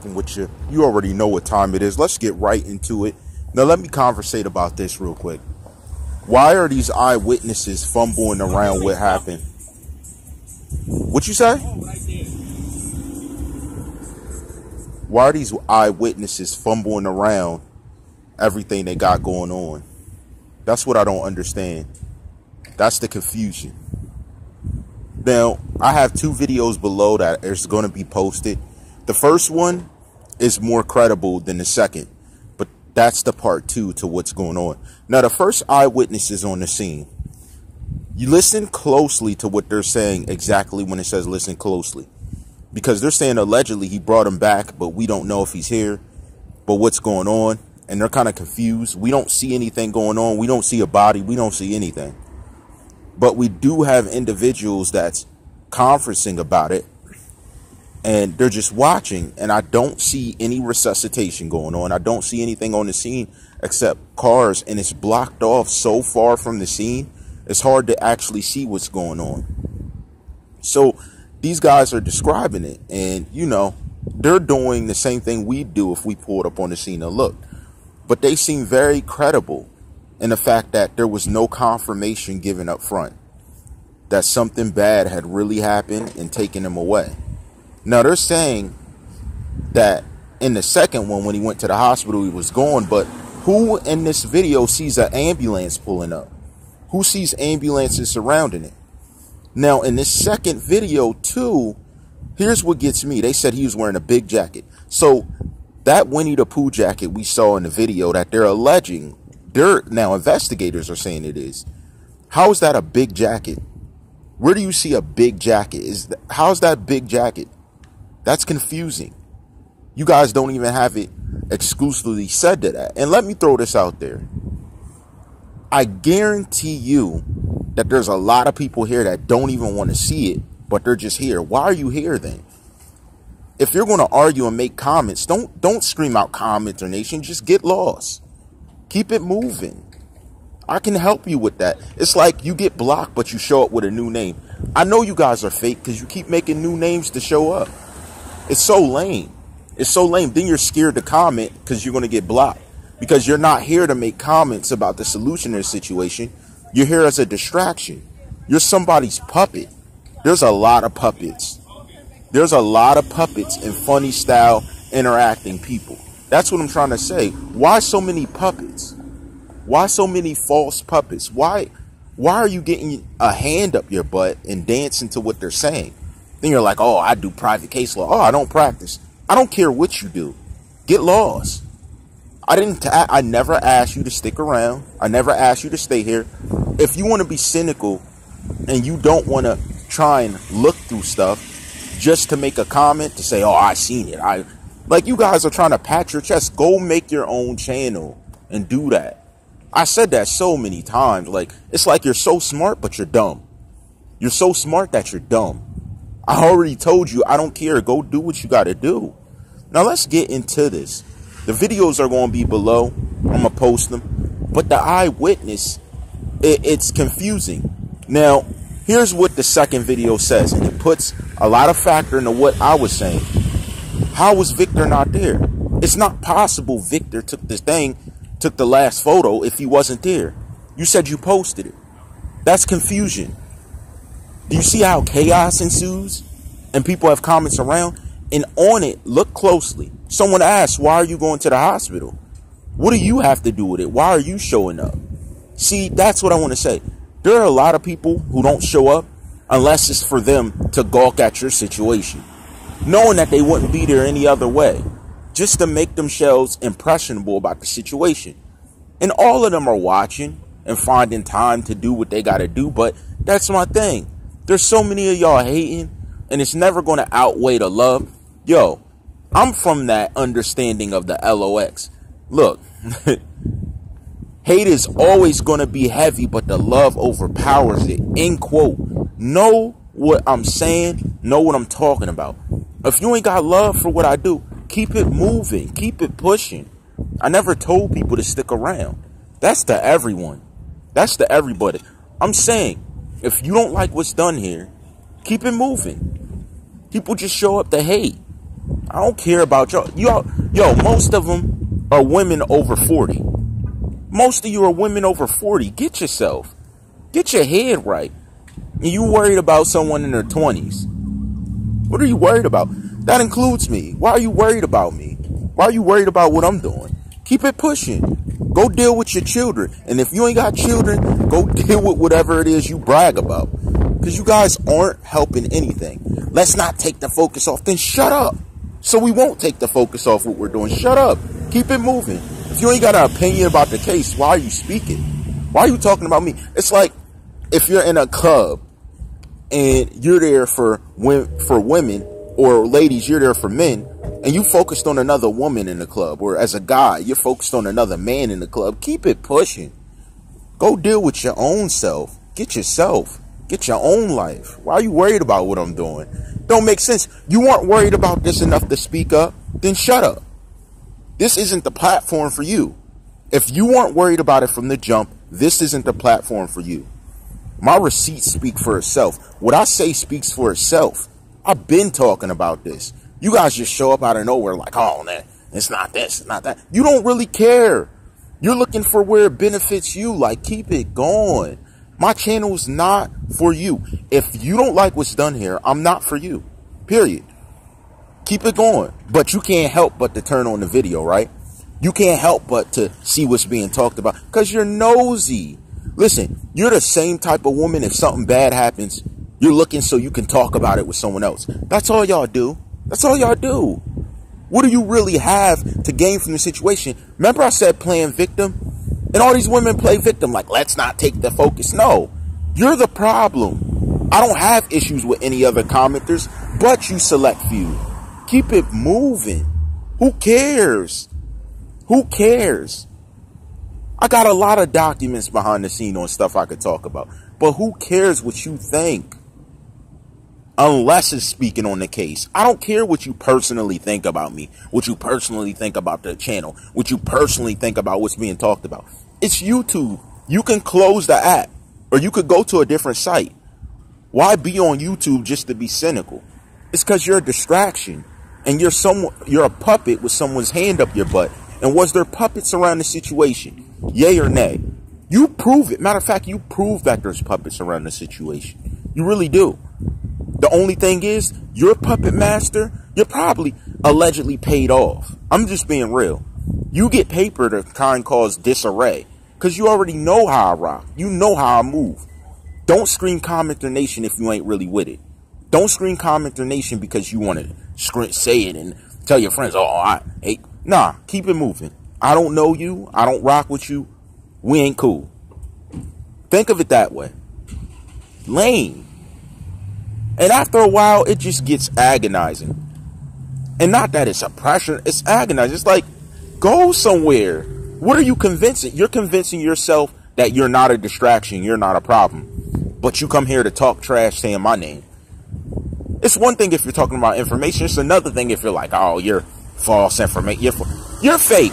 with you. You already know what time it is. Let's get right into it. Now let me conversate about this real quick. Why are these eyewitnesses fumbling around what happened? What you say? Why are these eyewitnesses fumbling around everything they got going on? That's what I don't understand. That's the confusion. Now, I have two videos below that is going to be posted. The first one is more credible than the second, but that's the part two to what's going on. Now, the first eyewitnesses on the scene, you listen closely to what they're saying exactly when it says listen closely, because they're saying allegedly he brought him back, but we don't know if he's here, but what's going on, and they're kind of confused. We don't see anything going on. We don't see a body. We don't see anything, but we do have individuals that's conferencing about it, and they're just watching, and I don't see any resuscitation going on. I don't see anything on the scene except cars, and it's blocked off so far from the scene, it's hard to actually see what's going on. So these guys are describing it, and, you know, they're doing the same thing we do if we pulled up on the scene and looked. But they seem very credible in the fact that there was no confirmation given up front that something bad had really happened and taken him away. Now, they're saying that in the second one, when he went to the hospital, he was gone. But who in this video sees an ambulance pulling up? Who sees ambulances surrounding it? Now, in this second video, too, here's what gets me. They said he was wearing a big jacket. So that Winnie the Pooh jacket we saw in the video that they're alleging, now investigators are saying it is. How is that a big jacket? Where do you see a big jacket? How's that big jacket? That's confusing. You guys don't even have it exclusively said to that. And let me throw this out there. I guarantee you that there's a lot of people here that don't even want to see it, but they're just here. Why are you here then? If you're going to argue and make comments, don't scream out CommenterNation. Just get lost. Keep it moving. I can help you with that. It's like you get blocked, but you show up with a new name. I know you guys are fake because you keep making new names to show up. It's so lame. It's so lame. Then you're scared to comment because you're going to get blocked. Because you're not here to make comments about the solution to the situation. You're here as a distraction. You're somebody's puppet. There's a lot of puppets. There's a lot of puppets and funny style interacting people. That's what I'm trying to say. Why so many puppets? Why so many false puppets? Why are you getting a hand up your butt and dancing to what they're saying? Then you're like, oh, I do private case law. Oh, I don't practice. I don't care what you do. Get lost. I never asked you to stick around. I never asked you to stay here. If you want to be cynical and you don't want to try and look through stuff just to make a comment to say, oh, I seen it. Like you guys are trying to pat your chest. Go make your own channel and do that. I said that so many times. Like, it's like you're so smart, but you're dumb. You're so smart that you're dumb. I already told you, I don't care. Go do what you got to do. Now, let's get into this. The videos are going to be below. I'm going to post them. But the eyewitness, it's confusing. Now, here's what the second video says. And it puts a lot of factor into what I was saying. How was Victor not there? It's not possible Victor took the last photo if he wasn't there. You said you posted it. That's confusion. Do you see how chaos ensues? And people have comments around? And on it, look closely. Someone asked, why are you going to the hospital? What do you have to do with it? Why are you showing up? See, that's what I want to say. There are a lot of people who don't show up unless it's for them to gawk at your situation, knowing that they wouldn't be there any other way, just to make themselves impressionable about the situation. And all of them are watching and finding time to do what they got to do. But that's my thing. There's so many of y'all hating, and it's never going to outweigh the love. Yo, I'm from that understanding of the LOX. Look, hate is always going to be heavy, but the love overpowers it. End quote. Know what I'm saying. Know what I'm talking about. If you ain't got love for what I do, keep it moving. Keep it pushing. I never told people to stick around. That's to everyone. That's to everybody. I'm saying, if you don't like what's done here, keep it moving. People just show up to hate. I don't care about y'all. Yo, most of them are women over 40. Most of you are women over 40. Get yourself. Get your head right. And you worried about someone in their 20s. What are you worried about? That includes me. Why are you worried about me? Why are you worried about what I'm doing? Keep it pushing. Go deal with your children. And if you ain't got children, go deal with whatever it is you brag about. Because you guys aren't helping anything. Let's not take the focus off. Then shut up. So we won't take the focus off what we're doing. Shut up. Keep it moving. If you ain't got an opinion about the case, why are you speaking? Why are you talking about me? It's like if you're in a club and you're there for women, or ladies, you're there for men, and you focused on another woman in the club, or as a guy, you're focused on another man in the club. Keep it pushing. Go deal with your own self. Get yourself. Get your own life. Why are you worried about what I'm doing? Don't make sense. You weren't worried about this enough to speak up, then shut up. This isn't the platform for you. If you weren't worried about it from the jump, this isn't the platform for you. My receipts speak for itself. What I say speaks for itself. I've been talking about this. You guys just show up out of nowhere like, oh, man, it's not this, it's not that. You don't really care. You're looking for where it benefits you. Like, keep it going. My channel is not for you. If you don't like what's done here, I'm not for you. Period. Keep it going. But you can't help but to turn on the video, right? You can't help but to see what's being talked about because you're nosy. Listen, you're the same type of woman. If something bad happens, you're looking so you can talk about it with someone else. That's all y'all do. That's all y'all do. What do you really have to gain from the situation? Remember I said playing victim? And all these women play victim like, let's not take the focus. No, you're the problem. I don't have issues with any other commenters, but you select few. Keep it moving. Who cares? Who cares? I got a lot of documents behind the scene on stuff I could talk about. But who cares what you think? Unless it's speaking on the case. I don't care what you personally think about me. What you personally think about the channel. What you personally think about what's being talked about. It's YouTube. You can close the app. Or you could go to a different site. Why be on YouTube just to be cynical? It's because you're a distraction. And you're a puppet with someone's hand up your butt. And was there puppets around the situation? Yay or nay? You prove it. Matter of fact, you prove that there's puppets around the situation. You really do. The only thing is, you're a puppet master. You're probably allegedly paid off. I'm just being real. You get paper to kind cause disarray. Because you already know how I rock. You know how I move. Don't scream CommenterNation if you ain't really with it. Don't scream CommenterNation because you want to say it and tell your friends, oh, I hate. Nah, keep it moving. I don't know you. I don't rock with you. We ain't cool. Think of it that way. Lame. And after a while, it just gets agonizing. And not that it's a pressure. It's agonizing. It's like, go somewhere. What are you convincing? You're convincing yourself that you're not a distraction. You're not a problem. But you come here to talk trash saying my name. It's one thing if you're talking about information. It's another thing if you're like, oh, you're false information. You're fake.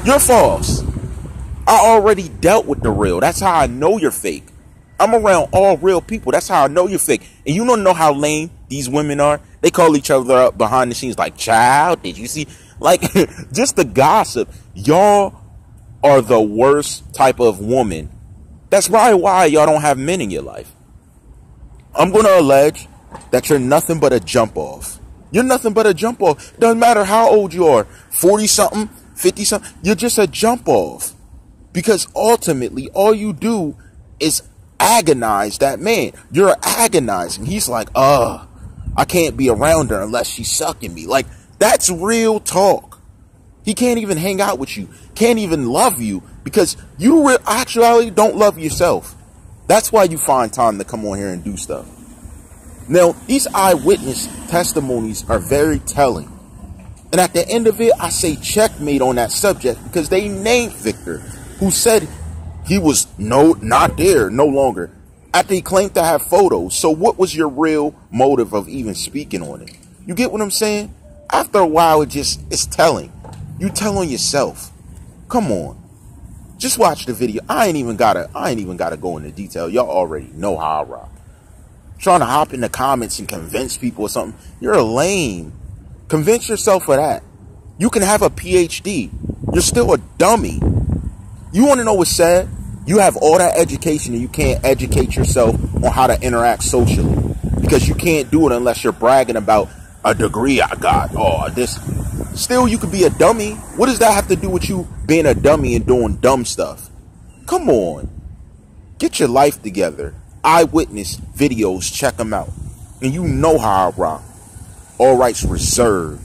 You're false. I already dealt with the real. That's how I know you're fake. I'm around all real people. That's how I know you're fake. And you don't know how lame these women are. They call each other up behind the scenes like, child, did you see? Like, just the gossip. Y'all are the worst type of woman. That's probably why y'all don't have men in your life. I'm going to allege that you're nothing but a jump off. You're nothing but a jump off. Doesn't matter how old you are. 40-something, 50-something. You're just a jump off. Because ultimately, all you do is agonize that man. You're agonizing. He's like, I can't be around her unless she's sucking me. Like, that's real talk. He can't even hang out with you. Can't even love you because you actually don't love yourself. That's why you find time to come on here and do stuff. Now, these eyewitness testimonies are very telling. And at the end of it, I say checkmate on that subject because they named Victor, who said he was not there, no longer, after he claimed to have photos. So what was your real motive of even speaking on it? You get what I'm saying? After a while, it's telling. You tell on yourself. Come on. Just watch the video. I ain't even gotta go into detail. Y'all already know how I rock. Trying to hop in the comments and convince people or something. You're lame. Convince yourself of that. You can have a PhD. You're still a dummy. You want to know what's sad? You have all that education and you can't educate yourself on how to interact socially. Because you can't do it unless you're bragging about a degree I got. Oh, this. Still, you could be a dummy. What does that have to do with you being a dummy and doing dumb stuff? Come on. Get your life together. Eyewitness videos, check them out. And you know how I rock. All rights reserved.